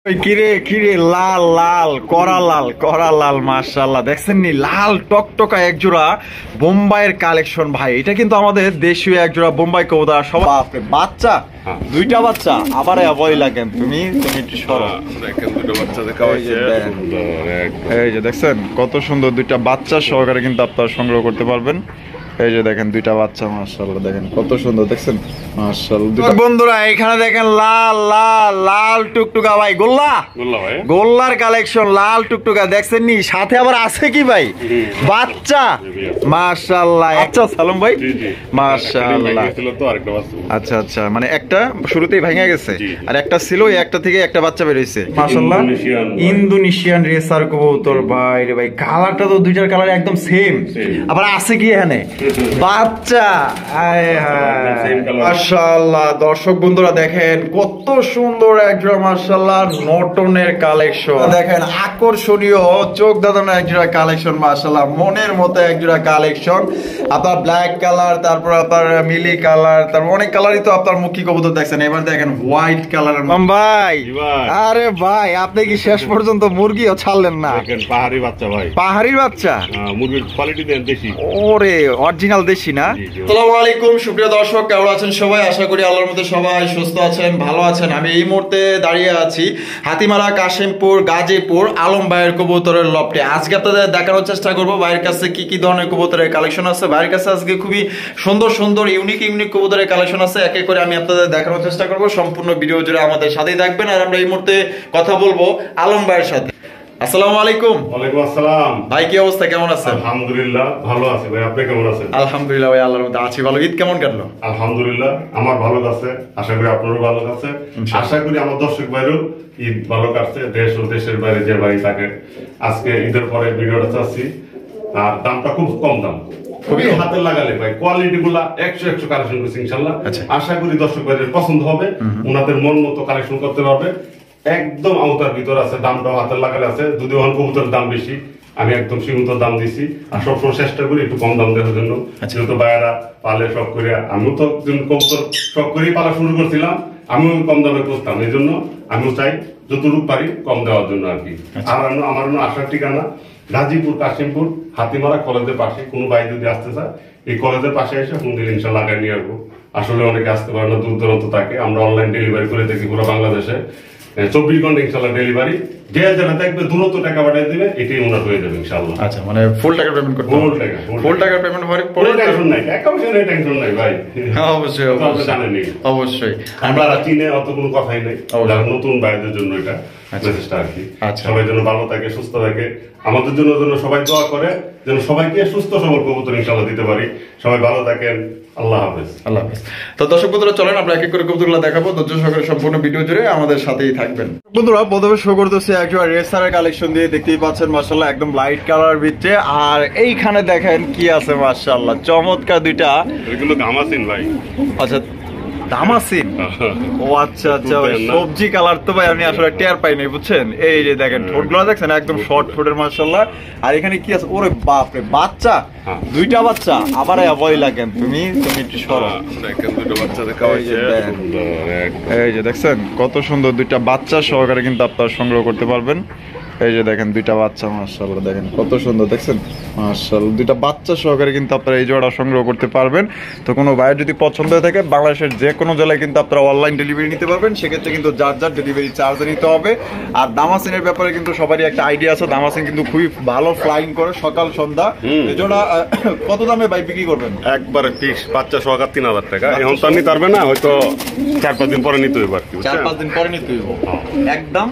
কিরে কিরে লাল লাল করা লাল মাশাআল্লাহ দেখছেন নি লাল টকটকা একজোড়া বোম্বাইয়ের কালেকশন ভাই। এটা কিন্তু আমাদের দেশীয় একজোড়া বোম্বাই কবুতর। সব বাপরে বাচ্চা, দুইটা বাচ্চা আবার ভয় লাগেন তুমি একটু সরো। এই যে দেখছেন কত সুন্দর দুইটা বাচ্চা সহকারে কিন্তু আপনারা সংগ্রহ করতে পারবেন। এই যে দেখেন দুইটা বাচ্চা মাশাআল্লাহ দেখেন কত সুন্দর দেখছেন মাশাআল্লাহ। বন্ধুরা এখানে দেখেন লাল লাল লাল টুকটুকা ভাই গোল্লার কালেকশন লাল টুকটুকা দেখছেন নি, সাথে আবার আছে কি ভাই বাচ্চা মাশাআল্লাহ। আচ্ছা সালাম ভাই মাশাআল্লাহ। আচ্ছা আচ্ছা মানে একটা শুরুতেই ভেঙে গেছে আর একটা ছিল, একটা থেকে একটা বাচ্চা বের হইছে মাশাআল্লাহ। ইন্দোনেশিয়ান রেসার কবুতর ভাই রে ভাই, কালারটা তো দুইটার কালার একদম সেম। আবার আছে কি এখানে বাচ্চা, মাশাআল্লাহ। দর্শক বন্ধুরা দেখেন কত সুন্দর একজোড়া মাশাআল্লাহ নটনের কালেকশন, দেখেন আকর্ষণীয় চোখ দাদানো একজোড়া কালেকশন মাশাআল্লাহ, মনের মতো একজোড়া কালেকশন। আপনার ব্ল্যাক কালার, তারপর আপনার মিলি কালার, তারপর অনেক কালারই তো আপনার মুখী কবুতর দেখছেন। এবার দেখেন হোয়াইট কালারের ভাই। আরে ভাই আপনি কি শেষ পর্যন্ত মুরগিও ছাড়লেন না? পাহাড়ি বাচ্চা ভাই, পাহাড়ি বাচ্চা, মুরগির কোয়ালিটি দেন দেশি। ওরে অরিজিনাল দেশি না? আসসালামু আলাইকুম সুপ্রিয় দর্শক, কেমন আছেন সবাই? আশা করি আল্লাহর মধ্যে সবাই সুস্থ আছেন, ভালো আছেন। আমি এই মুহূর্তে দাঁড়িয়ে আছি হাতিমারা কাশিমপুর গাজীপুর আলম ভাইয়ের কবুতরের লফটে। আজকে আপনাদের দেখানোর চেষ্টা করবো ভাইয়ের কাছে কি কি ধরনের কবুতরের কালেকশন আছে। ভাইয়ের কাছে আজকে খুবই সুন্দর সুন্দর ইউনিক কবুতরের কালেকশন আছে, এক এক করে আমি আপনাদের দেখানোর চেষ্টা করবো। সম্পূর্ণ ভিডিও জুড়ে আমাদের সাথেই থাকবেন। আর আমরা এই মুহূর্তে কথা বলবো আলম ভাইয়ের সাথে। আসসালামু আলাইকুম। ওয়ালাইকুম আসসালাম ভাই, কি অবস্থা, কেমন আছেন? আলহামদুলিল্লাহ ভালো আছি ভাই, আপনি কেমন আছেন? আলহামদুলিল্লাহ ভাই আল্লাহর মধ্যে আছি ভালো। ঈদ কেমন কাটলো? আলহামদুলিল্লাহ আমার ভালো কাছে, আশা করি আপনারও ভালো কাছে। আশা করি আমার দর্শক ভাইরও ঈদ ভালো কাটছে, দেশ ও দেশের বাইরে যে ভাই থাকে। আজকে ঈদের পরে ভিডিওটা চাচ্ছি, আর দামটা খুব কম দাম, খুবই হাতে লাগালে ভাই কোয়ালিটি গুলা 100 কালেকশন করছি ইনশাআল্লাহ। আশা করি দর্শক ভাইদের পছন্দ হবে, ওনাদের মন মতো কালেকশন করতে পারবে। একদম আওতার ভিতর আছে, দামটাও হাতের লাগালে আছে। যদি ওখানে কবুতরের দাম বেশি, আমি একদম সীমিত দাম দিছি। আর সবসময় চেষ্টা করি একটু কম দাম দেওয়ার জন্য, যেহেতু বাইরা পালে শখ করে, আমিও তো কবুতর শখ করেই পালা শুরু করছিলাম, আমিও কম দামে করতাম। এই জন্য আমিও চাই যতটুকু পারি কম দেওয়ার জন্য আর কি। আর আমার আসার ঠিকানা গাজীপুর কাশিমপুর হাতিমারা কলেজের পাশে। কোনো ভাই যদি আসতে চায় এই কলেজের পাশে এসে ফোন দিলে ইনশাল্লাহ আগে নিয়ে আসবো। আসলে অনেকে আসতে পারে না, দূর দূরান্ত থাকে। আমরা অনলাইন ডেলিভারি করে থাকি পুরো বাংলাদেশে, 24 ঘন্টা ইনশাআল্লাহ ডেলিভারি। যে যেটা দেখবে দ্রুত টাকা পাঠিয়ে দিবে, এটাই ওনার হয়ে যাবে ইনশাআল্লাহ। আচ্ছা মানে ফুল টাকা পেমেন্ট করতে হবে? ফুল টাকা পেমেন্ট হওয়ার পরে টেনশন নাই, একাউন্টে টেনশন নাই ভাই। অবশ্যই অবশ্যই জানেনই, অবশ্যই আমরা চিনে অত কোনো কথাই নাই। যারা নতুন ভাইদের জন্য এটা মেসেজটা আর কি। সবাই যেন ভালো থাকে, সুস্থ থাকে, আমাদের জন্য যেন সবাই দোয়া করে, যেন সবাইকে সুস্থ সবল কবুতর ইনশাআল্লাহ দিতে পারি। সবাই ভালো থাকেন, আল্লাহ হাফেজ। আল্লাহ হাফেজ। তো দর্শক বন্ধুরা চলেন আমরা এক এক করে কবুতরগুলো দেখাবো, ধৈর্য সহকারে সম্পূর্ণ ভিডিও জুড়ে আমাদের সাথেই থাকবেন। বন্ধুরা প্রথমে শো করতেছে একজন রেসারের কালেকশন দিয়ে, দেখতেই পাচ্ছেন মাশাআল্লাহ একদম লাইট কালার ভিতরে। আর এইখানে দেখেন কি আছে মাশাআল্লাহ চমৎকার দুইটা, এগুলো দামাসিন ভাই। আচ্ছা দামাসিন, ও আচ্ছা আচ্ছা সবজি কালার তো ভাই আমি আসলে টের পাই নাই বুঝছেন। এই যে দেখেন ঠোঁটগুলো দেখছেন একদম শর্ট ঠোঁটের মাশাআল্লাহ। আর এখানে কি আছে, ওরে বাপ রে বাচ্চা, দুইটা বাচ্চা আবার ভয় লাগেন তুমি একটু সরো। এই যে দেখছেন কত সুন্দর দুইটা বাচ্চা সহকারে কিন্তু আপনারা সংগ্রহ করতে পারবেন। এই যে দেখেন দুইটা বাচ্চা মাশাআল্লাহ দেখেন কত সুন্দর দেখছেন মাশাআল্লাহ, দুইটা বাচ্চা সহকারে কিন্তু আপনারা এই জোড়া সংগ্রহ করতে পারবেন। তো কোনো ভাইয়ের যদি পছন্দ হয়ে থাকে বাংলাদেশের যে কোনো জেলায় কিন্তু আপনারা অনলাইন ডেলিভারি নিতে পারবেন। সেক্ষেত্রে কিন্তু যার যার ডেলিভারি চার্জ নিতে হবে। আর দামাসিনের ব্যাপারে কিন্তু সবারই একটা আইডিয়া আছে, দামাসিন কিন্তু খুবই ভালো ফ্লাইং করে সকাল সন্ধ্যা। এই জোড়া কত দামে ভাই বিক্রি করবেন? একবারে ফিক্স বাচ্চা সহকার 3000 টাকা। এখন তো নিতে পারবে না, হয়তো 4-5 দিন পরে নিতে হবে আর কি। 4-5 দিন পরে নিতে হবে একদম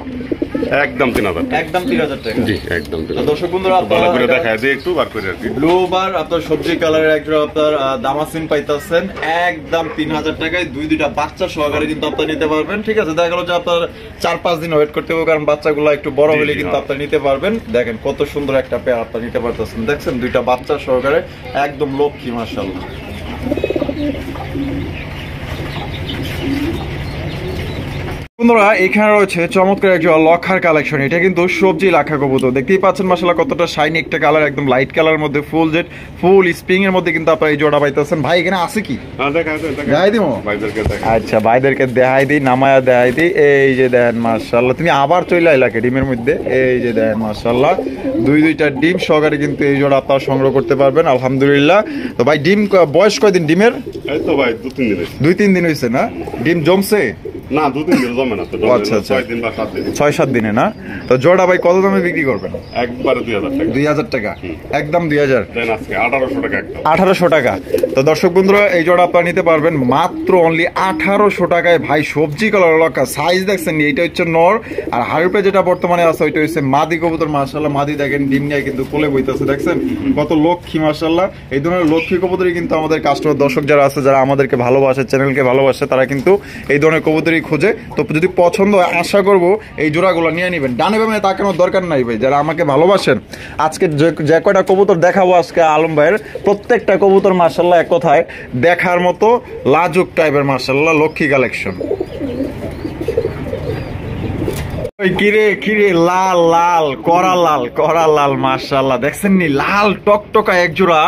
3000 টাকা। একদম 3000 টাকা। জি একদম। দর্শক বন্ধুরা ভালো করে দেখায় দিই একটু বার করে আর কি। ব্লু বার আপনার সবজি কালারের একজোড়া আপনার দামাসিন পাইতাছেন একদম 3000 টাকায়। দুইটা বাচ্চা সহকারে কিন্তু আপনারা নিতে পারবেন। ঠিক আছে, দেখা গেল যে আপনার 4-5 দিন ওয়েট করতে হবে, কারণ বাচ্চাগুলো একটু বড় হলে কিন্তু আপনারা নিতে পারবেন। দেখেন কত সুন্দর একটা পেয়ার আপনারা নিতে পারতেছেন, দেখছেন দুইটা বাচ্চা সহকারে একদম লক্ষ্মী মাশাআল্লাহ। বন্ধুরা এখানে রয়েছে চমৎকার একজন লক্ষার কালেকশন। এটা কিন্তু সবজি লাখা কবুতর, দেখতেই পাচ্ছেন মাশাআল্লাহ কতটা শাইনি একটা কালার, একদম লাইট কালারের মধ্যে ফুল জেট ফুল স্প্রিং এর মধ্যে কিন্তু আপনারা এই জোড়া পাইতেছেন। ভাই এখানে আছে কি দেখাই দিব? আচ্ছা ভাইদেরকে দেখাই দিই, নামায়া দেখাই দিই। এই যে দেন মাশাআল্লাহ, তুমি আবার চলে আইলা কে ডিমের মধ্যে। এই যে দেন মাশাআল্লাহ দুইটা ডিম সহকারে কিন্তু এই জোড়া আপনারা সংগ্রহ করতে পারবেন আলহামদুলিল্লাহ। তো ভাই ডিম বয়স কয়দিন ডিমের? এই তো ভাই 2-3 দিন হয়েছে না? ডিম জমছে না? 2-3 দিন জমে না তো। আচ্ছা আচ্ছা 6 দিন বা 7 দিন। 6-7 দিনে না? তো জোড়া ভাই কত দামে বিক্রি করবেন? একবারে 2000 টাকা। 2000 টাকা একদম 2000। দেন আজকে 1800 টাকা একদম। 1800 টাকা। তো দর্শক বন্ধুরা এই জোড়া আপনারা নিতে পারবেন মাত্র অনলি 1800 টাকায়। ভাই সবজি কালার লক্কা সাইজ দেখছেন, এইটা হচ্ছে নর, আর হারুপে যেটা বর্তমানে আছে ওইটা হচ্ছে মাদি কবুতর। মাশাআল্লাহ মাদি দেখেন ডিম নিয়ে কিন্তু কোলে বইতেছে, দেখছেন কত লক্ষ্মী মাশাআল্লাহ। এই ধরনের লক্ষ্মী কবুতরই কিন্তু আমাদের কাস্টমার দর্শক যারা আছে, যারা আমাদেরকে ভালোবাসে, চ্যানেলকে ভালোবাসে, তারা কিন্তু এই ধরনের কবুতরই খোঁজে। তো যদি পছন্দ হয় আশা করব এই জোড়াগুলো নিয়ে নেবেন। ডানে বামে তাকানোর দরকার নাই ভাই, যারা আমাকে ভালোবাসেন। আজকে যে কয়টা কবুতর দেখাবো আজকে আলম ভাইয়ের, প্রত্যেকটা কবুতর মাশাআল্লাহ এক কথায় দেখার মতো লাজুক টাইপের মাশাআল্লাহ লক্ষ্মী কালেকশন। কিরে কিরে লাল লাল করা লাল মাশাআল্লাহ, দেখছেন নি লাল টকটকা একজোড়া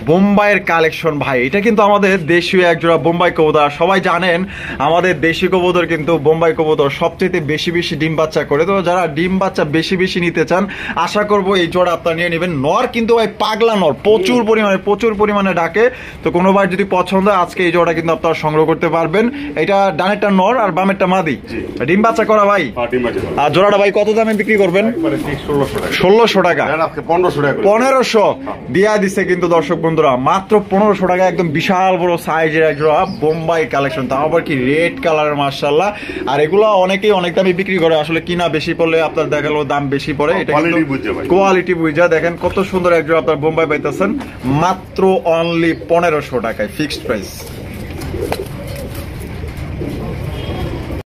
বোম্বাইয়ের কালেকশন। ভাই এটা কিন্তু আমাদের দেশীয় একজোড়া বোম্বাই কবুতর। সবাই জানেন আমাদের দেশি কবুতর কিন্তু বোম্বাই কবুতর সবচেয়ে বেশি ডিম বাচ্চা করে। তো যারা ডিম বাচ্চা বেশি নিতে চান আশা করব এই জোড়া আপনারা নিয়ে নেবেন। নর কিন্তু ভাই পাগলা নর, প্রচুর পরিমাণে ডাকে। তো কোনো ভাই যদি পছন্দ হয় আজকে এই জোড়া কিন্তু আপনারা সংগ্রহ করতে পারবেন। এটা ডানেরটা নর আর বামেরটা মাদি, ডিম বাচ্চা করা ভাই। আর জোড়াটা ভাই কত দামে বিক্রি করবেন? 1600 টাকা। 1500 দিয়া দিছে কিন্তু দর্শক বন্ধুরা, মাত্র 1500 টাকা। একদম বিশাল বড় সাইজের এক জোড়া বোম্বাই কালেকশন, তাও আবার কি রেড কালারের মাশাআল্লাহ। আর এগুলো অনেকেই অনেক দামে বিক্রি করে, আসলে কিনা বেশি পড়লে আপনার দেখালো দাম বেশি পড়ে। এটা কোয়ালিটি বুঝা দেখেন কত সুন্দর এক জোড়া আপনার বোম্বাই পাইতেছেন মাত্র অনলি 1500 টাকায়, ফিক্সড প্রাইস।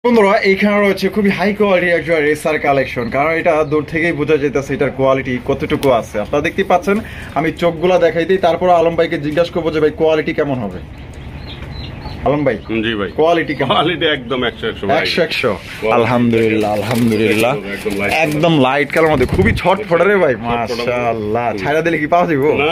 বন্ধুরা এইখানে রয়েছে খুবই হাই কোয়ালিটি একজন রেসার কালেকশন, কারণ এটা দূর থেকেই বোঝা যেতেছে এটার কোয়ালিটি কতটুকু আছে। আপনারা দেখতেই পাচ্ছেন, আমি চোখগুলা দেখাই দিই, তারপর আলম ভাইকে জিজ্ঞাসা করবো যে ভাই কোয়ালিটি কেমন হবে। আলম ভাই জি ভাই কোয়ালিটি কেমন? কোয়ালিটি একদম 100 আলহামদুলিল্লাহ আলহামদুলিল্লাহ, একদম লাইট কালার মধ্যে খুবই ছটফটা রে ভাই মাশাআল্লাহ। ছাড়া দিলে কি পাওয়া যাবে? না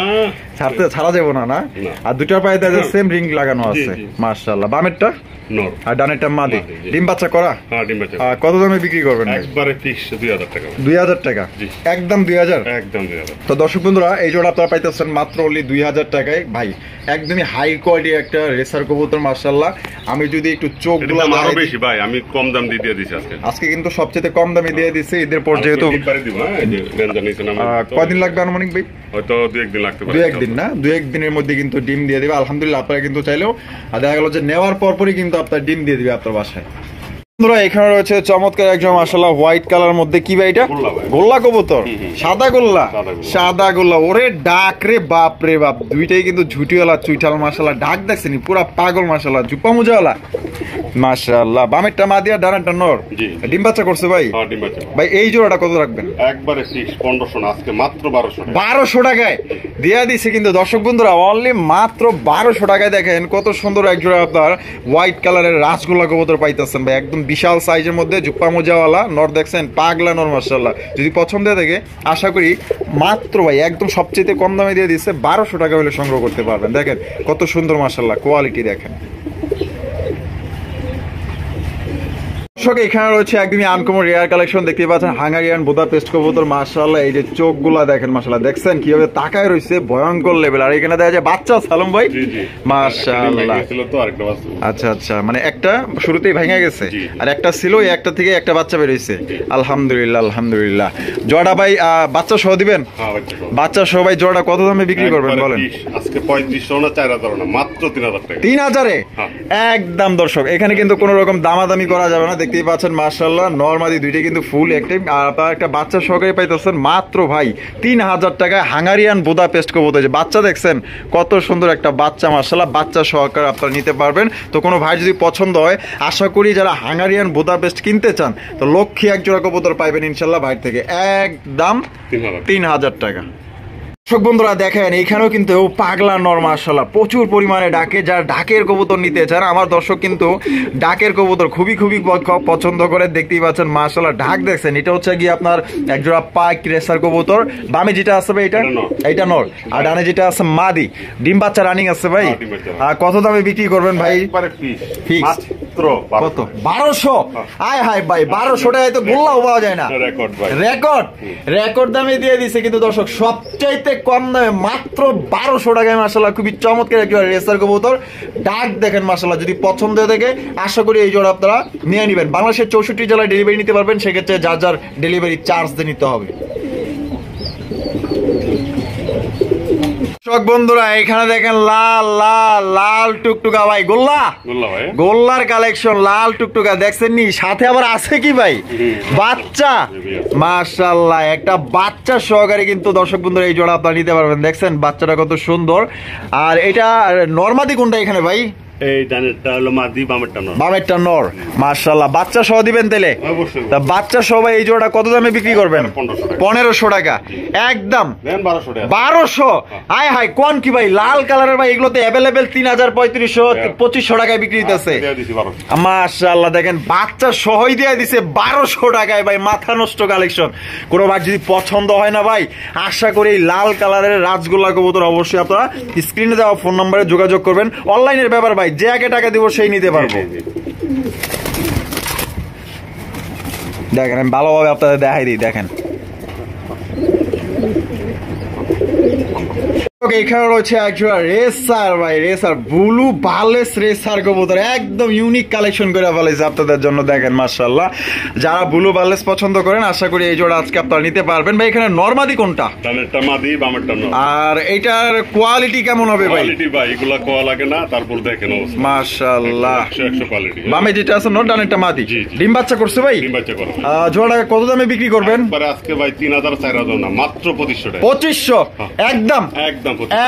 ছাড়া যাবো না। না আর দুটার পায়ে সেম রিং লাগানো আছে মাশাআল্লাহ। বামেরটা নর আর ডানেরটা মাদি, ডিম বাচ্চা করা। হ্যাঁ ডিম বাচ্চা। কত দামে বিক্রি করবেন? একবারে ফিক্স 2000 টাকা। 2000 টাকা একদম 2000 একদম 2000। তো দর্শক বন্ধুরা এই জোড়া আপনারা পাইতেছেন মাত্র অনলি 2000 টাকায়। ভাই একদমই হাই কোয়ালিটি একটা রেসার কবুতর মাশাআল্লাহ। আমি যদি একটু চোখগুলো আরো বেশি ভাই, আমি কম দাম দিয়ে দিছি আজকে কিন্তু সবচেয়ে কম দামে দিয়ে দিছি ঈদের পর, যেহেতু কয়দিন লাগবে আনুমানিক ভাই? হয়তো 2-1 দিন লাগতে পারে। 2-1 দিন না, 2-1 দিনের মধ্যে কিন্তু ডিম দিয়ে দিবে আলহামদুলিল্লাহ। আপনারা কিন্তু চাইলেও দেখা গেল যে নেওয়ার পরপরই কিন্তু আপনার ডিম দিয়ে দিবে আপনার বাসায়। বন্ধুরা এখানে রয়েছে চমৎকার একজন মাশাআল্লাহ হোয়াইট কালার মধ্যে, কি ভাই এটা? গোল্লা কবুতর, সাদা গোল্লা। ওরে ডাক রে বাপ রে বাপ, দুইটাই কিন্তু ঝুটিওয়ালা চুইঠাল মাশাআল্লাহ। ডাক দেখছেনি পুরা পাগল মাশাআল্লাহ, জুপা মুজাওয়ালা মাশাআল্লাহ। বামেরটা মাদি আর ডানারটা নর। ডিম বাচ্চা করছে ভাই? হ্যাঁ ডিম বাচ্চা। ভাই এই জোড়াটা কত রাখবেন? একবারে 1500 না, আজকে মাত্র 1200 টাকায় দিয়া দিছে কিন্তু দর্শক বন্ধুরা, অনলি মাত্র 1200 টাকায়। দেখেন কত সুন্দর এক জোড়া আপনার হোয়াইট কালারের রাসগোল্লা কবুতর পাইতেছেন ভাই, একদম বিশাল সাইজের মধ্যে জুপ্পা মোজাওয়ালা নর, দেখছেন পাগলা নর মাশাআল্লাহ। যদি পছন্দ থাকে আশা করি মাত্র ভাই একদম সবচেয়ে কম দামে দিয়ে দিচ্ছে, 1200 টাকা হলে সংগ্রহ করতে পারবেন। দেখেন কত সুন্দর মাশাআল্লাহ কোয়ালিটি দেখেন। এখানে রয়েছে একদমই আনকমন রেয়ার কালেকশন, দেখতে পাচ্ছেন হাঙ্গারিয়ান বুদাপেস্ট কবুতর মাশাআল্লাহ। এই যে চোখগুলা দেখেন মাশাআল্লাহ, দেখছেন কিভাবে তাকায় রয়েছে ভয়ঙ্কর লেভেল। আর এখানে দেখা যায় বাচ্চা সালাম ভাই মাশাআল্লাহ। আচ্ছা আচ্ছা, মানে একটা শুরুতেই ভেঙে গেছে আর একটা ছিল, এই একটা থেকে একটা বাচ্চা বের হইছে আলহামদুলিল্লাহ আলহামদুলিল্লাহ। জোড়া ভাই বাচ্চা সহ দিবেন? বাচ্চা সহ ভাই জোড়া কত দামে বিক্রি করবেন বলেন? আজকে 3500 না 4000 না, মাত্র 3000 টাকা। 3000-এ একদম। দর্শক এখানে কিন্তু কোনো রকম দামাদামি করা যাবে না, দেখতেই পাচ্ছেন মাশাআল্লাহ নরমাদি দুইটা কিন্তু ফুল অ্যাক্টিভ। আর আপনারা একটা বাচ্চা সহকারে পাইতেছেন মাত্র ভাই 3000 টাকায় হাঙ্গারিয়ান বুদাপেস্ট কবুতর। যে বাচ্চা দেখছেন কত সুন্দর একটা বাচ্চা মাশাআল্লাহ, বাচ্চা সহকারে আপনারা নিতে পারবেন। তো কোনো ভাই যদি পছন্দ হয় আশা করি যারা হাঙ্গারিয়ান বুদাপেস্ট কিনতে চান তো লক্ষ্মী এক জোড়া কবুতর পাইবেন ইনশাআল্লাহ ভাই থেকে, একদম 3000 টাকা। দর্শক বন্ধুরা দেখেন এখানেও কিন্তু পাগলা নর মাশাআল্লাহ প্রচুর পরিমাণে ডাকে, যারা ডাকের কবুতর নিতে চান আমার দর্শক কিন্তু ডাকের কবুতর খুবই পছন্দ করে। দেখতেই পাচ্ছেন মাশাআল্লাহ ডাক দেখছেন, এটা হচ্ছে গিয়ে আপনার একজোড়া পাক রেসার কবুতর। বামে যেটা আছে ভাই এইটা নর, আর ডানে যেটা আছে মাদি। ডিম বাচ্চা রানিং আছে ভাই। আর কত দামে বিক্রি করবেন ভাই? কত? 1200? আয় হায় ভাই 1200 টাকায় তো গোল্লাও পাওয়া যায় না। রেকর্ড দামে দিয়ে দিছে কিন্তু দর্শক, সবচাইতে কম দামে মাত্র 1200 টাকায় মাশাআল্লাহ খুবই চমৎকার একটা রেসার কবুতর। ডাক দেখেন মাশাআল্লাহ, যদি পছন্দ হয়ে থাকে আশা করি এই জোড়া আপনারা নিয়ে নেবেন। বাংলাদেশের 64 জেলায় ডেলিভারি নিতে পারবেন, সেক্ষেত্রে যার যার ডেলিভারি চার্জ দিয়ে নিতে হবে। দর্শক বন্ধুরা এখানে দেখেন লাল লাল লাল টুকটুকা ভাই, গোল্লার কালেকশন লাল টুকটুকা দেখছেন নি? সাথে আবার আছে কি ভাই? বাচ্চা। মাশাআল্লাহ একটা বাচ্চা সহকারে কিন্তু দর্শক বন্ধুরা এই জোড়া আপনারা নিতে পারবেন। দেখছেন বাচ্চাটা কত সুন্দর। আর এটা নরমাদি কোনটা এখানে ভাই? এই ডানেরটা হলো মাদি, বামেরটা নর। বামেরটা নর। মাশাআল্লাহ বাচ্চা সহ দিবেন তাহলে? অবশ্যই। তা বাচ্চা সহ এই জোড়া কত দামে বিক্রি করবেন? 1500 টাকা একদম। দেন 1200 টাকা। 1200? আয় হায় কোন কি ভাই, লাল কালারের ভাই এগুলো তো अवेलेबल 3000 3500 2500 টাকায় বিক্রি হইতাছে। মাশাআল্লাহ দেখেন বাচ্চা সহই দিয়ে দিছে 1200 টাকায় ভাই, মাথা নষ্ট কালেকশন। কোনো ভাই যদি পছন্দ হয় না ভাই, আশা করি এই লাল কালারের রাজগোল্লা কবুতর অবশ্যই আপনারা স্ক্রিনে দেওয়া ফোন নম্বরে যোগাযোগ করবেন। অনলাইনের ব্যাপার ভাই, যে আগে টাকা দিব সেই নিতে পারবো। দেখেন আমি ভালোভাবে আপনাদের দেখাই দিই। দেখেন এখানে রয়েছে একজোড়া রেসার ভাই, রেসার ব্লু বালেস রেসার কবুতর, একদম ইউনিক কালেকশন করে ফেলেছে আপনাদের জন্য। দেখেন মাশাআল্লাহ যারা ব্লু বালেস পছন্দ করেন আশা করি এই জোড়া আজকে আপনারা নিতে পারবেন। ভাই এখানে নরমাদি কোনটা? ডানেরটা মাদি, বামেরটা নর। আর এটার কোয়ালিটি কেমন হবে ভাই? কোয়ালিটি ভাই এগুলা কোয়া লাগে না, তারপর দেখেন অবস্থা। মাশাআল্লাহ 100 কোয়ালিটি। বামে যেটা আছে নর, ডানেরটা মাদি। ডিম বাচ্চা করছে ভাই? ডিম বাচ্চা করে। জোড়া কত দামে বিক্রি করবেন? আজকে ভাই 3000 4000 না, মাত্র 2500 টাকা। 2500 একদম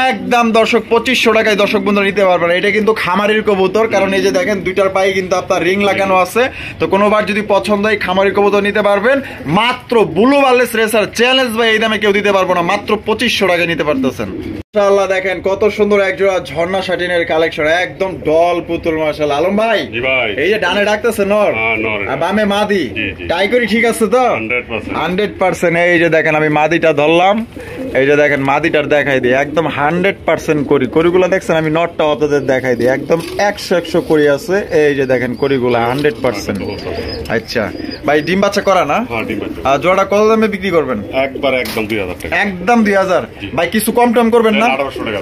একদম দর্শক 2500 টাকায় দর্শক বন্ধু নিতে পারবেন। এটা কিন্তু খামারির কবুতর, কারণ এই যে দেখেন দুইটার পায়ে কিন্তু আপনার রিং লাগানো আছে। তো কোনোবার যদি পছন্দ হয় খামারির কবুতর নিতে পারবেন। মাত্র ব্লু বালেস রেসার চ্যালেঞ্জ ভাই এই দামে কেউ দিতে পারবো না, মাত্র 2500 টাকায় নিতে পারতেছেন। মাশাআল্লাহ দেখেন কত সুন্দর একজোড়া ঝর্ণা শাটিনের কালেকশন, একদম ডল পুতুল। মাশাআল্লাহ আলম ভাই এই যে ডানে ডাকতেছে নর আর বামে মাদি, টাই করি ঠিক আছে তো? 100%। এই যে দেখেন আমি মাদিটা ধরলাম, এই যে দেখেন মাদিটার দেখাই দিই, একদম 100% করিগুলো দেখছেন। আমি নটটা আপনাদের দেখাই দিই, একদম 100 করি আছে। এই যে দেখেন করিগুলো 100%। আচ্ছা ভাই ডিম বাচ্চা করা না? আর জোড়াটা কত দামে বিক্রি করবেন? একদম 2000 টাকা। একদম 2000 ভাই, কিছু কম টম করবেন না?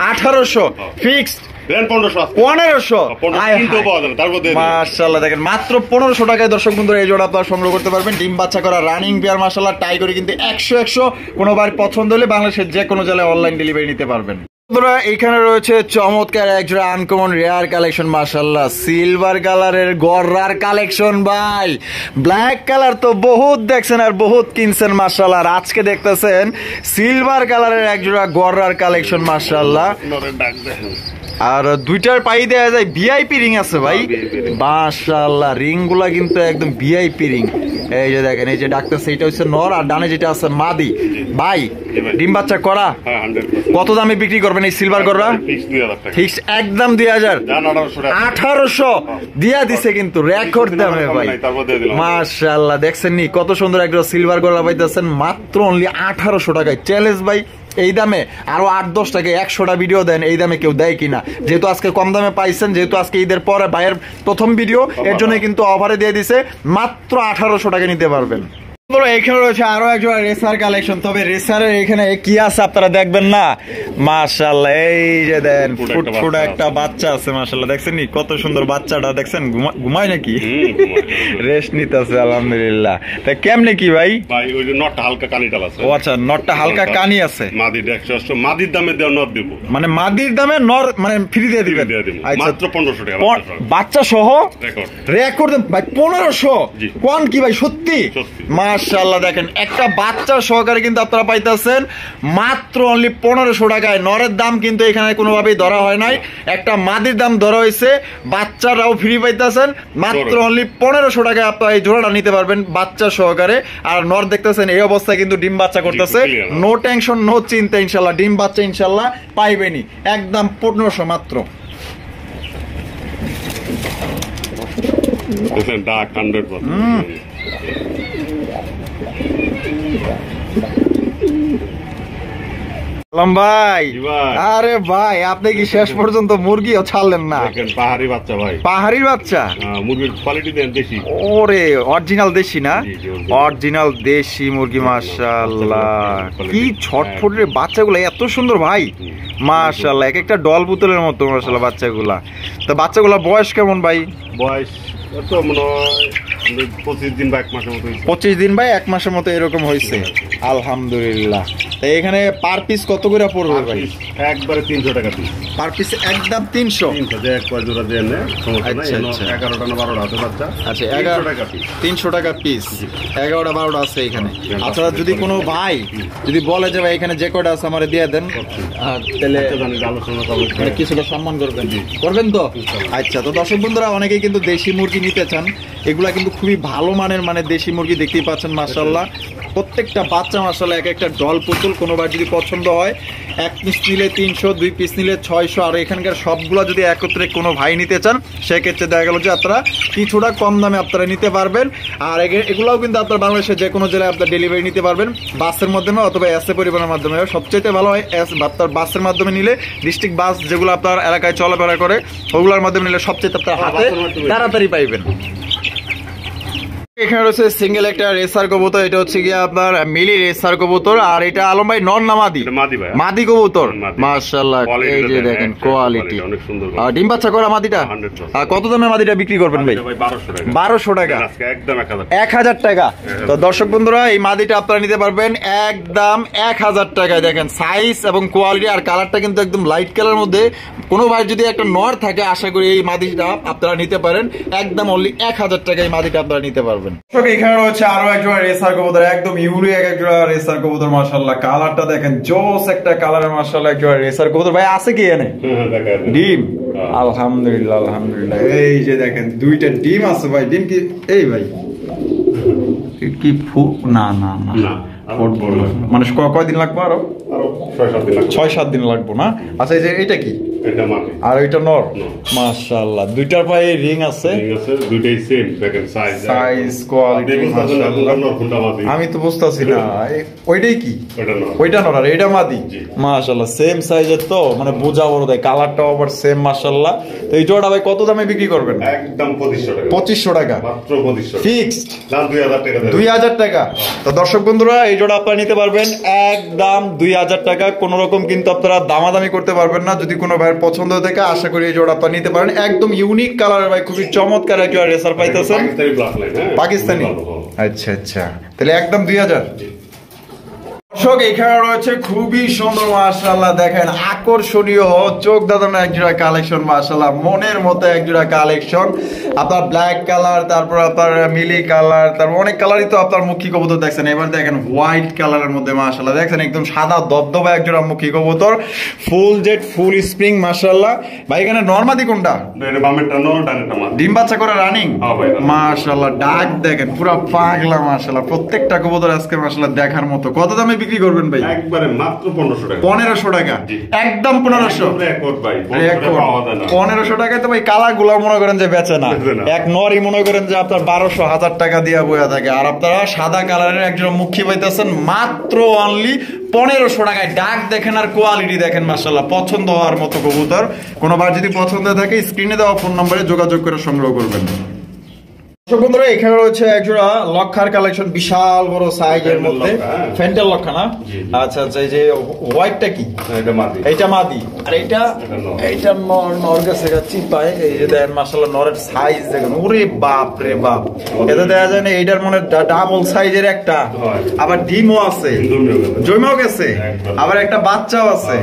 1800 ফিক্সড। 1500 মাশাআল্লাহ দেখেন মাত্র 1500 টাকায় দর্শক বন্ধুরা এই জোড়া আপনারা সংগ্রহ করতে পারবেন। ডিম বাচ্চা করা রানিং পেয়ার মাশাআল্লাহ, টাই করে কিন্তু 100 কোনোবার পছন্দ হলে বাংলাদেশের যে কোনো জেলায় অনলাইন ডেলিভারি নিতে পারবেন। এখানে রয়েছে চমৎকার একজোড়া আনকমন রেয়ার কালেকশন মাশাআল্লাহ, সিলভার কালারের গররার কালেকশন ভাই। ব্ল্যাক কালার তো বহুত দেখছেন আর বহুত কিনছেন মাশাআল্লাহ, আর আজকে দেখতেছেন সিলভার কালারের একজোড়া গররার কালেকশন মাশাআল্লাহ। আর দুইটার পাই দেয়া যায় ভিআইপি রিং আছে ভাই, মাশাআল্লাহ রিং গুলা কিন্তু একদম ভিআইপি রিং। এই যে দেখেন এই যে ডাক্তার সেইটা হচ্ছে নর, আর ডানে যেটা আছে মাদি। ভাই ডিম বাচ্চা করা কত দামে বিক্রি করবেন এই সিলভার গররা? ফিক্স একদম 2000। 1800 দিয়া দিছে কিন্তু রেকর্ড দামে ভাই, মাশাআল্লাহ দেখছেন নি কত সুন্দর একটা সিলভার গররা পাইতেছেন মাত্র অনলি 1800 টাকায়। চ্যালেঞ্জ ভাই এই দামে আরো 8-10 টাকা 100টা ভিডিও দেন, এই দামে কেউ দেয় কিনা? যেহেতু আজকে কম দামে পাইছেন, যেহেতু আজকে ঈদের পরে ভাইয়ের প্রথম ভিডিও, এর জন্য কিন্তু অফারে দিয়ে দিছে মাত্র 1800 টাকা নিতে পারবেন। এখানে রয়েছে আরো একজোড়া রেসার কালেকশন, তবে রেসারের এখানে কি আছে আপনারা দেখবেন না? মাশাআল্লাহ এই যে দেন ফুটফুট একটা বাচ্চা আছে মাশাআল্লাহ, দেখছেন নি কত সুন্দর বাচ্চাটা? দেখছেন ঘুমায় নাকি? রেস্ট নিতেছে আলহামদুলিল্লাহ। তা কেমনে কি ভাই? ভাই ওই যে নটটা হালকা কানিটাল আছে। ও আচ্ছা নটটা হালকা কানি আছে। মাদির 180, মাদির দামে দেও নর দেব, মানে মাদির দামে নর মানে ফ্রি দিয়ে দিবেন? আচ্ছা মাত্র 1500 টাকা বাচ্চা সহ রেকর্ড ভাই 1500। কোন কি ভাই সত্যি? মাশাআল্লাহ দেখেন একটা বাচ্চা সহকারে কিন্তু আপনারা পাইতেছেন মাত্র অনলি 1500 টাকায়। নরের দাম কিন্তু এখানে কোনোভাবেই ধরা হয় নাই, একটা মাদির দাম ধরা হয়েছে, বাচ্চারাও ফ্রি পাইতেছেন মাত্র অনলি 1500 টাকায়। আপনারা এই জোড়াটা নিতে পারবেন বাচ্চা সহকারে। আর নর দেখতেছেন এই অবস্থায় কিন্তু ডিম বাচ্চা করতেছে, নো টেনশন নো চিন্তা, ইনশাল্লাহ ডিম বাচ্চা ইনশাল্লাহ পাইবেনি, একদম 1500 মাত্র। ডাক 100%। ভাই আরে ভাই আপনি কি শেষ পর্যন্ত মুরগিও ছাড়লেন না? পাহাড়ি বাচ্চা ভাই, পাহাড়ি বাচ্চা, মুরগির কোয়ালিটি দেন দেশি। ওরে অরিজিনাল দেশি না? অরিজিনাল দেশি মুরগি মাশাআল্লাহ, কি ছটফটের বাচ্চাগুলো এত সুন্দর ভাই মাশাআল্লাহ, এক একটা ডল বোতলের মতো মাশাআল্লাহ বাচ্চাগুলা। তো বাচ্চাগুলা বয়স কেমন ভাই? বয়স তো মনে হয় 25 দিন বা 1 মাসের মতো। 25 দিন বা 1 মাসের মতো এরকম হয়েছে, আলহামদুলিল্লাহ। তো এখানে পার পিস কত করে পড়বে ভাই? একবারে 300 টাকা পিস পার পিস, একদম 300। যে এক কয় জোড়া দেন না সমস্যা নাই। 11টা না 12টা আছে বাচ্চা। আচ্ছা 11 টাকা পিস, 300 টাকা পিস, 11টা 12টা আছে এখানে। আচ্ছা যদি কোনো ভাই যদি বলে যে ভাই এখানে যে কয়টা আছে আমারে দিয়ে দেন, তাহলে আলোচনা করবেন, কিছুটা সম্মান করবেন, করবেন তো? আচ্ছা, তো দর্শক বন্ধুরা অনেকেই কিন্তু দেশি মুরগি নিতে চান, এগুলা কিন্তু খুবই ভালো মানের মানে দেশি মুরগি, দেখতেই পাচ্ছেন মাশাআল্লাহ প্রত্যেকটা বাচ্চা মাশাআল্লাহ এক একটা ডল পুতুল। কোনোবার যদি পছন্দ হয় 1 পিস নিলে 300, 2 পিস নিলে 600। আর এখানকার সবগুলো যদি একত্রে কোনো ভাই নিতে চান সেক্ষেত্রে দেখা গেল যে আপনারা কিছুটা কম দামে আপনারা নিতে পারবেন। আর এগুলাও কিন্তু আপনার বাংলাদেশের যে কোনো জেলায় আপনার ডেলিভারি নিতে পারবেন, বাসের মাধ্যমে অথবা এসএ পরিবহনের মাধ্যমে। সবচেয়ে ভালো হয় আপনার বাসের মাধ্যমে নিলে, ডিস্ট্রিক্ট বাস যেগুলো আপনার এলাকায় চলাফেরা করে ওগুলোর মাধ্যমে নিলে সবচেয়ে আপনার হাতে তাড়াতাড়ি পাইবেন। এখানে রয়েছে সিঙ্গেল একটা রেসার কবুতর, এটা হচ্ছে গিয়ে আপনার মিলি রেসার কবুতর। আর এটা আলম ভাই নর না মাদি? মাদি কবুতর মাশাআল্লাহ, এই যে দেখেন কোয়ালিটি, আর ডিম বাচ্চা করা মাদিটা। আর কত দামে মাদিটা বিক্রি করবেন ভাই? 1200 টাকা, একদম 1000 টাকা। তো দর্শক বন্ধুরা এই মাদিটা আপনারা নিতে পারবেন একদম 1000 টাকায়। দেখেন সাইজ এবং কোয়ালিটি আর কালারটা কিন্তু একদম লাইট কালার মধ্যে। কোনো ভাই যদি একটা নর থাকে আশা করি এই মাদিটা আপনারা নিতে পারেন একদম অনলি 1000 টাকায় মাদিটা আপনারা নিতে পারবেন। এখানে রয়েছে আরো একজোড়া রেসার কবুতর, একদম ইউনিক একজোড়া রেসার কবুতর মাশাআল্লাহ। কালারটা দেখেন জোস একটা কালারের মাশাআল্লাহ একজোড়া রেসার কবুতর। ভাই আছে কি এনে ডিম? আলহামদুলিল্লাহ আলহামদুলিল্লাহ, এই যে দেখেন দুইটা ডিম আছে ভাই। ডিম কি এই ভাই কি না না না মানে কয়দিন লাগবে? আরো 6-7 দিন লাগবে না? আচ্ছা এই যে এটা কি? আর ওইটা নর মাশাআল্লাহ, দুইটার পায়ে রিং আছে, দুইটাই সেম দেখেন সাইজ কোয়ালিটি মাশাআল্লাহ। আমি তো বুঝতাছি না ওইটাই কি? ওইটা নর আর এইটা মাদি মাশাআল্লাহ, সেম সাইজের তো মানে বোঝা বড় দেয়, কালারটাও আবার সেম মাশাআল্লাহ। তো এই জোড়া ভাই কত দামে বিক্রি করবেন? একদম 2500 টাকা। 2500 টাকা মাত্র 2500 ফিক্সড, দাম 2000 টাকা। 2000 টাকা। তো দর্শক বন্ধুরা এই জোড়া আপনারা নিতে পারবেন একদম 2000 টাকা। কোন রকম কিন্তু আপনারা দামাদামি করতে পারবেন না। যদি কোনো ভাইয়ের পছন্দ থেকে আশা করি এই জোড়া আপনারা নিতে পারেন। একদম ইউনিক কালারের ভাই, খুবই চমৎকার একটা রেসার পাইতেছেন পাকিস্তানি। আচ্ছা আচ্ছা, তাহলে একদম 2000। দর্শক এখানে রয়েছে খুবই সুন্দর মাশাআল্লাহ, দেখেন আকর্ষণীয় চোখ দাদানো একজোড়া কালেকশন মাশাআল্লাহ, মনের মতো একজোড়া কালেকশন। আপনার ব্ল্যাক কালার, তারপর আপনার মিলি কালার, তারপর অনেক কালারই তো আপনার মুখী কবুতর দেখছেন। এবার দেখেন হোয়াইট কালারের মধ্যে মাশাআল্লাহ, দেখছেন একদম সাদা দবদবা একজোড়া মুখী কবুতর, ফুল জেড ফুল স্প্রিং মাশাআল্লাহ। ভাই এখানে নরমাদি কোনটা? ডিম বাচ্চা করে রানিং মাশাআল্লাহ, ডাক দেখেন পুরো পাগলা মাশাআল্লাহ। প্রত্যেকটা কবুতর আজকে মাশাআল্লাহ দেখার মতো। কত দামে বিক্রি করবেন ভাই? একবারে মাত্র 1500 টাকা। 1500 টাকা, একদম 1500 রেকর্ড ভাই। 1500 টাকায় তো ভাই কালা গুলা মনে করেন যে বেচে না, এক নরই মনে করেন যে আপনার 1200-1000 টাকা দিয়া বইয়া থাকে। আর আপনারা সাদা কালারের একজন মুখী পাইতেছেন মাত্র অনলি 1500 টাকায়। ডাক দেখেন আর কোয়ালিটি দেখেন মাশাআল্লাহ, পছন্দ হওয়ার মতো কবুতর। কোনোবার যদি পছন্দ থাকে স্ক্রিনে দেওয়া ফোন নম্বরে যোগাযোগ করে সংগ্রহ করবেন। বন্ধুরা এখানে রয়েছে একজোড়া লক্ষার কালেকশন, বিশাল বড় সাইজের মধ্যে ফ্যান্টেল লক্ষা না? আচ্ছা আচ্ছা, এই যে হোয়াইটটা কি? এইটা মাদি আর এইটা নর গেছে চিপায়। এই যে দেখেন মাশাআল্লাহ নরের সাইজ দেখেন, ওরে বাপ রে বাপ, এটা দেখা যায় না এইটার মনে ডাবল সাইজের একটা, আবার ডিমও আছে, জন্মেও গেছে, আবার একটা বাচ্চাও আছে।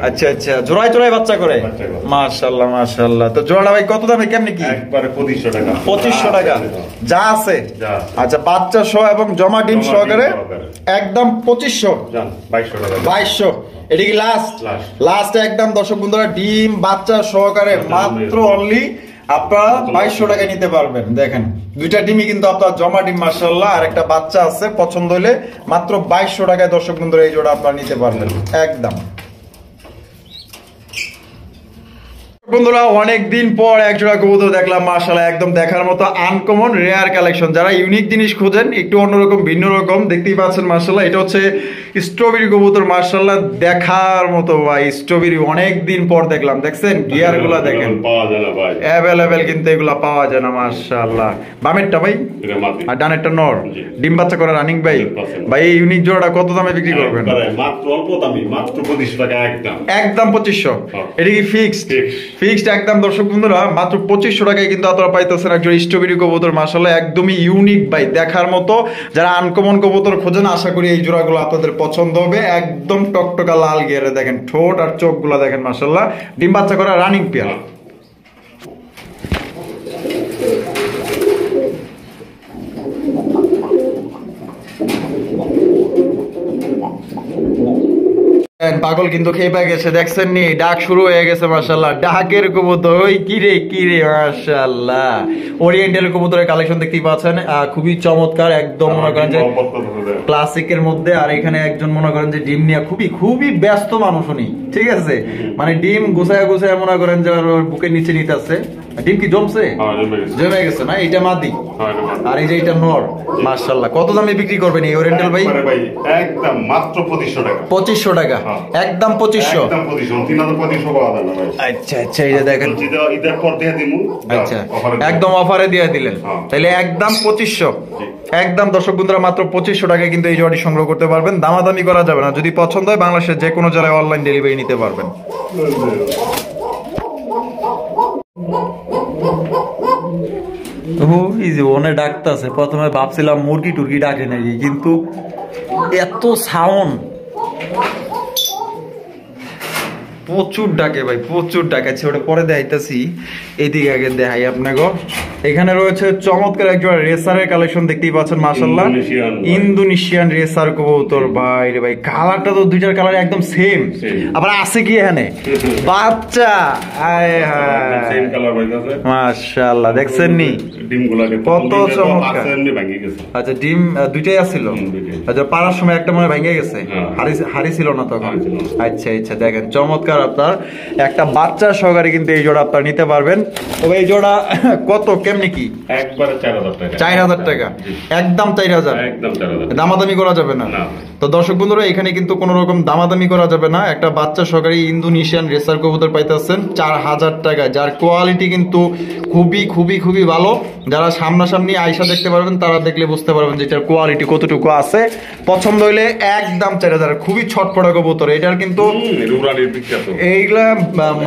আচ্ছা আচ্ছা, জোড়ায় জোড়ায় বাচ্চা করে মাশাআল্লাহ মাশাআল্লাহ। তো জোড়াটা ভাই কত দামে কেমনে কি? একবারে 2500 টাকা। 2500 টাকা যা আছে। যা। আচ্ছা বাচ্চা সহ এবং জমা ডিম জমা ডিম সহকারে সহকারে। একদম 2500। জান 2200 টাকা। 2200 এটা কি লাস্ট? লাস্ট একদম দর্শক বন্ধুরা ডিম বাচ্চা সহকারে মাত্র অনলি আপনারা 2200 টাকায় নিতে পারবেন। দেখেন দুইটা ডিমই কিন্তু আপনার জমা ডিম মাশাআল্লাহ, আর একটা বাচ্চা আছে, পছন্দ হলে মাত্র 2200 টাকায় দর্শক বন্ধুরা এই জোড়া আপনারা নিতে পারবেন একদম। বন্ধুরা অনেক দিন পর এক জোড়া কবুতর দেখলাম মাশাআল্লাহ, একদম দেখার মতো আনকমন রেয়ার কালেকশন। যারা ইউনিক জিনিস খোঁজেন, একটু অন্যরকম ভিন্ন রকম, দেখতেই পাচ্ছেন মাশাআল্লাহ এটা হচ্ছে স্ট্রবেরি কবুতর মাশাআল্লাহ, দেখার মতো ভাই। স্ট্রবেরি অনেক দিন পর দেখলাম, দেখছেন গিয়ার গুলা দেখেন পাওয়া যায় না ভাই, অ্যাভেলেবেল কিন্তু এগুলা পাওয়া যায় না মাশাআল্লাহ। বামেরটা ভাই এটা মাটি আর ডানেরটা নর, ডিম বাচ্চা করে রানিং ভাই। ভাই এই ইউনিক জোড়াটা কত দামে বিক্রি করবেন? মাত্র অল্প দামি, মাত্র 2500 টাকা একদম। একদম 2500। এটা কি ফিক্সড? ফিক্সড একদম দর্শক বন্ধুরা, মাত্র 2500 টাকায় কিন্তু আপনারা পাইতেছেন একজন স্ট্রবেরি কবুতর মাশাআল্লাহ, একদমই ইউনিক ভাই, দেখার মতো। যারা আনকমন কবুতর খোঁজেন আশা করি এই জোড়াগুলো আপনাদের পছন্দ হবে। একদম টকটকা লাল গিয়ারে দেখেন, ঠোঁট আর চোখগুলো দেখেন মাশাআল্লাহ, ডিম বাচ্চা করা রানিং পেয়ার। পাগল কিন্তু খেয়ে পেয়ে গেছে, দেখছেন নি ডাক শুরু হয়ে গেছে মাশাআল্লাহ। ডাকের কবুতর ওই কিরে কিরে মাশাআল্লাহ। ওরিয়েন্টাল কবুতরের কালেকশন দেখতেই পাচ্ছেন, খুবই চমৎকার, একদম মনে করেন যে ক্লাসিকের মধ্যে। আর এখানে একজন মনে করেন যে ডিম নিয়ে খুবই খুবই ব্যস্ত মানুষ উনি, ঠিক আছে, মানে ডিম গুছায় গুছায় মনে করেন যে বুকের নিচে নিতে আছে। ডিম কি জমছে? জমে গেছে না? এটা মাদি আর এই যে এটা নর মাশাআল্লাহ। কত দামে বিক্রি করবেন এই ওরিয়েন্টাল ভাই? একদম মাত্র 2500 টাকা। 2500 টাকা একদম 2500। একদম 2500, 3500 পাওয়া যায় না ভাই। আচ্ছা আচ্ছা এই যে দেখেন, ঈদের পর দিয়ে দিমু। আচ্ছা একদম অফারে দিয়ে দিলেন, তাহলে একদম 2500। একদম দর্শক বন্ধুরা মাত্র 2500 টাকায় কিন্তু এই জোড়াটি সংগ্রহ করতে পারবেন, দামাদামি করা যাবে না। যদি পছন্দ হয় বাংলাদেশের যে কোনো জায়গায় অনলাইন ডেলিভারি নিতে পারবেন। ওনে ডাকতেছে, প্রথমে ভাবছিলাম মুরগি টুরগি ডাকে নাকি, কিন্তু এত সাউন্ড, প্রচুর ডাকে ভাই, প্রচুর ডাকাচ্ছে। ওটা পরে দেখাইতেছি, এদিকে আগে দেখাই আপনাকে। এখানে রয়েছে চমৎকার একজন রেসারের কালেকশন দেখতেই পাচ্ছেন মাশাআল্লাহ, ইন্দোনেশিয়ান রেসার কবুতর ভাই রে ভাই। কালারটা তো দুইটার কালার একদম সেম, আবার আছে কি এখানে বাচ্চা, আয় হায় সেম কালার হইতাছে মাশাআল্লাহ। দেখছেন নি ডিমগুলোকে কত চমৎকার। ভাঙি গেছে। আচ্ছা ডিম দুইটাই আছিল। আচ্ছা পারার সময় একটা মনে ভেঙে গেছে, হাড়ি ছিল না তখন। আচ্ছা আচ্ছা দেখেন চমৎকার, আপনার একটা বাচ্চা সহকারে কিন্তু এই জোড়া আপনারা নিতে পারবেন। তবে এই জোড়া কত কেমনি কি? একবারে 4000 টাকা। 4000 টাকা একদম 4000। একদম 4000, দামাদামি করা যাবে না। তো দর্শক বন্ধুরা এখানে কিন্তু কোনো রকম দামাদামি করা যাবে না। একটা বাচ্চা সহকারে ইন্দোনেশিয়ান রেসার কবুতর পাইতেছেন 4000 টাকা, যার কোয়ালিটি কিন্তু খুবই খুবই খুবই ভালো। যারা সামনাসামনি আয়সা দেখতে পারবেন তারা দেখলে বুঝতে পারবেন যে এটার কোয়ালিটি কতটুকু আছে। পছন্দ হইলে একদম 4000। খুবই ছটপটা কবুতর এটার, কিন্তু এইগুলা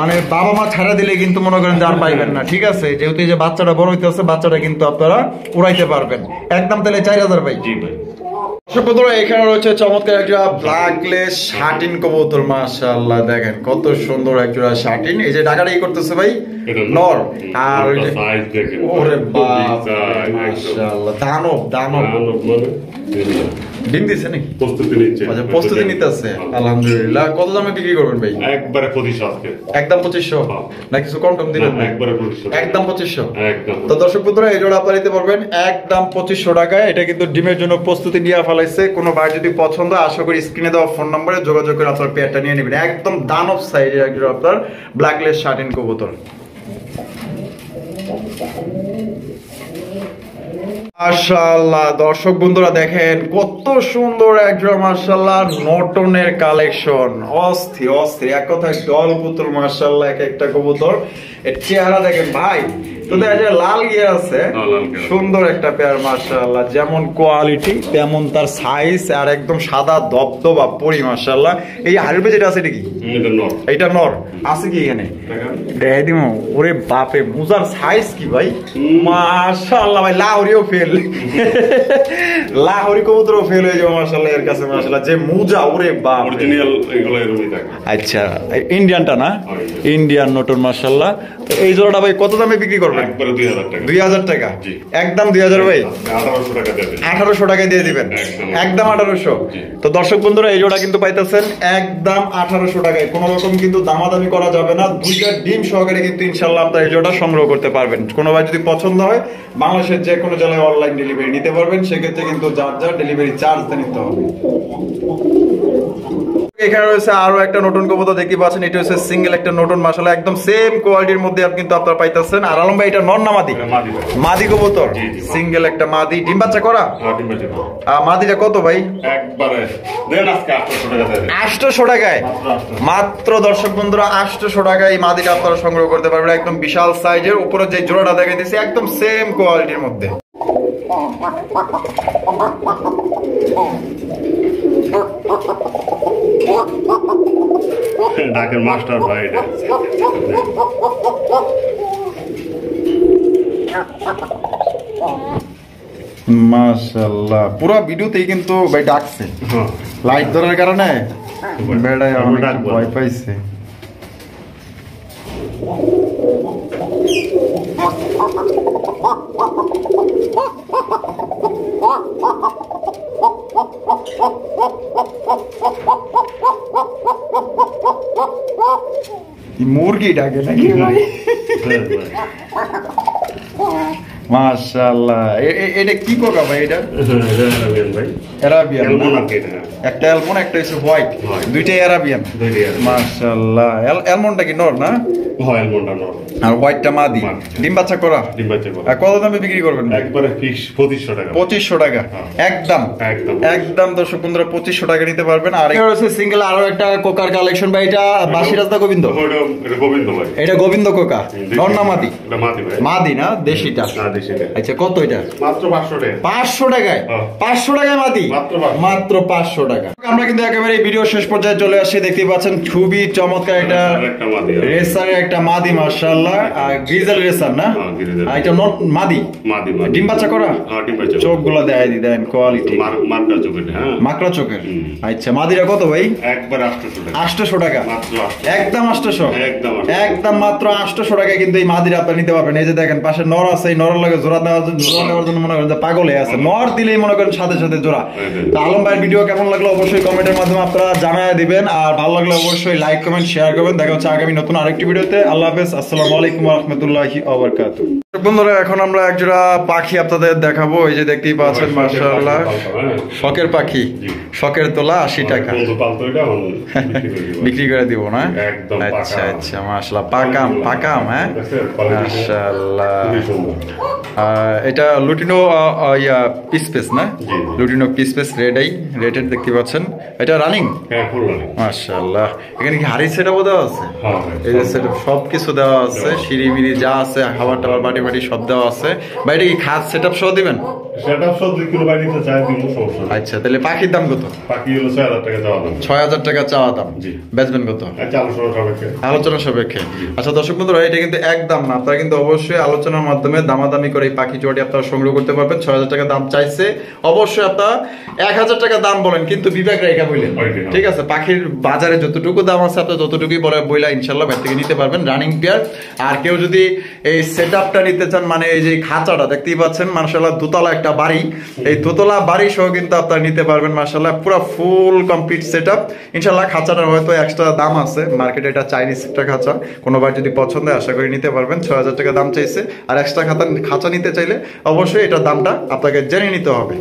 মানে বাবা মা ছাড়া দিলে কিন্তু মনে করেন যার পাইবেন না, ঠিক আছে। যেহেতু এই যে বাচ্চাটা বড় হইতেছে, বাচ্চাটা কিন্তু আপনারা উড়াইতে পারবেন একদম, তাহলে 4000 ভাই। জি ভাই। এখানে রয়েছে চমৎকার একটা ব্ল্যাকলেস শাটিন কবুতর মাশাআল্লাহ, দেখেন কত সুন্দর একটা শাটিন। এই যে ঢাকাটা কি করতেছে ভাই? নর। আর ওই যে ওরে বাপ মাশাআল্লাহ, দানব দানব ডিম দিছে নাকি? প্রস্তুতি নিচ্ছে। আচ্ছা প্রস্তুতি নিতেছে, আলহামদুলিল্লাহ। কত দামে বিক্রি করবেন ভাই? একবারে 2500 আজকে। একদম 2500 না কিছু কম টম দিবেন? একবারে 2500। একদম 2500 একদম। তো দর্শক বন্ধুরা এই জোড়া আপনারা নিতে পারবেন একদম 2500 টাকায়। এটা কিন্তু ডিমের জন্য প্রস্তুতি নিয়ে ফেলাইছে। কোনো ভাই যদি পছন্দ, আশা করি স্ক্রিনে দেওয়া ফোন নম্বরে যোগাযোগ করে আপনার পেয়ারটা নিয়ে নেবেন। একদম দানব সাইজের একজন আপনার ব্ল্যাকলেস শাটিন কবুতর। মাশাআল্লাহ দর্শক বন্ধুরা দেখেন কত সুন্দর একজন মাশাআল্লাহ নটনের কালেকশন, অস্থির অস্থির, এক কথায় দল পুতুল মাশাআল্লাহ এক একটা কবুতর। এর চেহারা দেখেন ভাই, তো দেখা যায় লাল গিয়ার আছে, সুন্দর একটা পেয়ার মাশাআল্লাহ। যেমন কোয়ালিটি তেমন তার সাইজ, আর একদম সাদা দবদবা পরি মাশাআল্লাহ। এই হাড়ির যেটা আছে এটা কি? এটা নর আছে কি এখানে? দেখাই দিমু। ওরে বাপে মুজার সাইজ কি ভাই মাশাআল্লাহ ভাই, লাহোরিও ফেল, লাহোরি কবুতরও ফেল হয়ে যাবে মাশাআল্লাহ এর কাছে মাশাআল্লাহ। যে মুজা ওরে বাপ, অরিজিনাল এগুলো এরকমই থাকে। আচ্ছা ইন্ডিয়ানটা না? ইন্ডিয়ান নটন মাশাআল্লাহ। এই জোড়াটা ভাই কত দামে বিক্রি করবেন? করবেন? একবারে 2000 টাকা। 2000 টাকা জি। একদম 2000 ভাই 1800 টাকা দেবেন। 1800 টাকায় দিয়ে দিবেন একদম 1800। জি। তো দর্শক বন্ধুরা এই জোড়া কিন্তু পাইতেছেন একদম 1800 টাকায়, কোনো রকম কিন্তু দামাদামি করা যাবে না। দুইটা ডিম সহকারে কিন্তু ইনশাআল্লাহ আপনারা এই জোড়া সংগ্রহ করতে পারবেন। কোনো ভাই যদি পছন্দ হয় বাংলাদেশের যে কোনো জেলায় অনলাইন ডেলিভারি নিতে পারবেন, সেক্ষেত্রে কিন্তু যার যার ডেলিভারি চার্জ নিতে হবে। এখানে রয়েছে আরো একটা নতুন কবুতর দেখতে পাচ্ছেন, এটা হচ্ছে সিঙ্গেল একটা নতুন মাশাআল্লাহ একদম সেম কোয়ালিটির মধ্যে কিন্তু আপনারা পাইতেছেন। আর আলম ভাই এটা নর না মাদি? এটা মাদি ভাই। মাদি কবুতর, জি, জি। সিঙ্গেল একটা মাদি, ডিম বাচ্চা করা। ডিম বাচ্চা করা। মাদিটা কত ভাই? একবারে দেন আজকে 800 টাকা দেন। 800 টাকায় মাত্র দর্শক বন্ধুরা 800 টাকায় এই মাদিটা আপনারা সংগ্রহ করতে পারবেন। একদম বিশাল সাইজের, উপরে যে জোড়াটা দেখাইতেছি একদম সেম কোয়ালিটির মধ্যে। ঢাকের মাস্টার ভাই এটা। মাশাআল্লাহ পুরো ভিডিওতেই কিন্তু ভাই ডাকছে, হ্যাঁ। লাইট ধরার কারণে বেড়ায় অনেক ডাকবো। ভয় পাইছে। মুরগি ডাকে নাকি ভাই? মাশাআল্লাহ এটা কি কোকা ভাই? এটা এটা আরাবিয়ান ভাই। আরাবিয়ান এলমন আর কি এটা? একটা এলমন একটা হচ্ছে হোয়াইট, White। দুইটাই আরাবিয়ান। দুইটাই Arabian। মাশাআল্লাহ এলমনটা কি নর না? হয় এলমনটা নর। আর হোয়াইটটা মাদি, মাদি। ডিম বাচ্চা করা। ডিম বাচ্চা করা। আর কত দামে বিক্রি করবেন? একবারে ফিক্স 2500 টাকা। 2500 টাকা হ্যাঁ। একদম একদম। একদম দর্শক বন্ধুরা 2500 টাকা নিতে পারবেন। আর এটা রয়েছে সিঙ্গেল আরো একটা কোকার কালেকশন ভাই, এটা বাসিরাজদা গোবিন্দ। এটা গোবিন্দ ভাই। এটা গোবিন্দ কোকা নর না মাদি? এটা মাদি ভাই। মাদি না, দেশিটা। না দেশিটা। আচ্ছা কত এটা? মাত্র 500 টাকা। 500 টাকায়? হ্যাঁ। 500 টাকায় মাদি? মাত্র 500। মাত্র 500 টাকা। আমরা কিন্তু একেবারে ভিডিও শেষ পর্যায়ে চলে আসছি, দেখতেই পাচ্ছেন খুবই চমৎকার একটা একটা মাদি। রেসারের একটা মাদি মাশাআল্লাহ। আর গ্রিজেল রেসার না? হ্যাঁ, grizzle। আর এটা নট মাদি? মাদি। ডিম বাচ্চা করা? হ্যাঁ ডিম বাচ্চা। চোখগুলো দেখাই দেন কোয়ালিটি মার্কা চোখের। হ্যাঁ মাকড়া চোখের। হুম। আচ্ছা মাদিরা কত ভাই? একবার 800 টাকা। 800 টাকা মাত্র 800। একদম 800 একদম 800। একদম মাত্র 800 টাকায় কিন্তু এই মাদিরা আপনি নিতে পারবেন। এই যে দেখেন পাশে নর আছে, এই নরের লাগে জোড়া দেওয়ার জন্য মনে করেন যে পাগল হয়ে আছে, নর দিলেই মনে করেন সাথে সাথে জোড়া। তো আলম ভাইয়ের ভিডিও কেমন লাগলো অবশ্যই কমেন্টের মাধ্যমে আপনারা জানায় দিবেন, আর ভালো লাগলে অবশ্যই লাইক কমেন্ট শেয়ার করবেন। দেখা হচ্ছে আগামী নতুন আরেকটি ভিডিওতে। আল্লাহ হাফেজ, আসসালামু আলাইকুম ওয়া রাহমাতুল্লাহি ওয়া বারাকাতুহু। বন্ধুরা এখন আমরা একজোড়া পাখি আপনাদের দেখাবো, এই যে দেখতেই পাচ্ছেন মাশাআল্লাহ শখের পাখি, শখের তোলা 80 টাকা বিক্রি করে দিব না? একদম আচ্ছা পাকা। আচ্ছা মাশাআল্লাহ পাকাম পাকাম। হ্যাঁ মাশাআল্লাহ। এটা লুটিনো ইয়া পিস পিস না? জি। লুটিনো পিস পিস রেডাই রেটেড দেখতে পাচ্ছেন। এটা রানিং হ্যাঁ ফুল রানিং। মাশাআল্লাহ। এখানে কি হাড়ি সেটআপও দেওয়া আছে? হ্যাঁ এই যে সেটআপ সবকিছু দেওয়া আছে, সিঁড়ি মিড়ি যা আছে, খাবার টাবার বাটি বাটি সব দেওয়া আছে। বা এটা কি খাট সেটআপ সহ দিবেন? সেটা সব 2 কিলো বাইরে নিতে চাই দিব, সমস্যা নেই। আচ্ছা তাহলে পাখির দাম কত? বাকি হলো 6000 টাকা দেওয়া দাম। 6000 টাকা চাওয়া দাম। জি। বেচবেন কত? আচ্ছা 800 টাকা রেখে। আলোচনা সাপেক্ষে। আচ্ছা দর্শক বন্ধুরা এটা কিন্তু একদম না, আপনারা কিন্তু অবশ্যই আলোচনার মাধ্যমে দামাদামি করে এই পাখি জোড়াটি আপনারা সংগ্রহ করতে পারবেন। 6000 টাকা দাম চাইছে, অবশ্যই আপনারা 1000 টাকা দাম বলেন, কিন্তু বিবেক রেখা বললেন। Okay. ঠিক আছে, পাখির বাজারে যতটুকু দাম আছে আপনারা ততটুকুই বইলা ইনশাআল্লাহ বাইরে থেকে নিতে পারবেন রানিং পেয়ার। আর কেউ যদি এই সেটআপটা নিতে চান, মানে এই যে খাঁচাটা দেখতেই পাচ্ছেন মাশাআল্লাহ, দোতলা একটা বাড়ি, এই দোতলা বাড়ি সহ কিন্তু আপনারা নিতে পারবেন মাশাআল্লাহ, পুরো ফুল কমপ্লিট সেটআপ ইনশাআল্লাহ। খাঁচাটার হয়তো এক্সট্রা দাম আছে মার্কেটে, এটা চাইনিজ একটা খাঁচা, কোনোবার যদি পছন্দ হয় আশা করি নিতে পারবেন। 6000 টাকা দাম চাইছে, আর এক্সট্রা খাঁচা নিতে চাইলে অবশ্যই এটার দামটা আপনাকে জেনে নিতে হবে।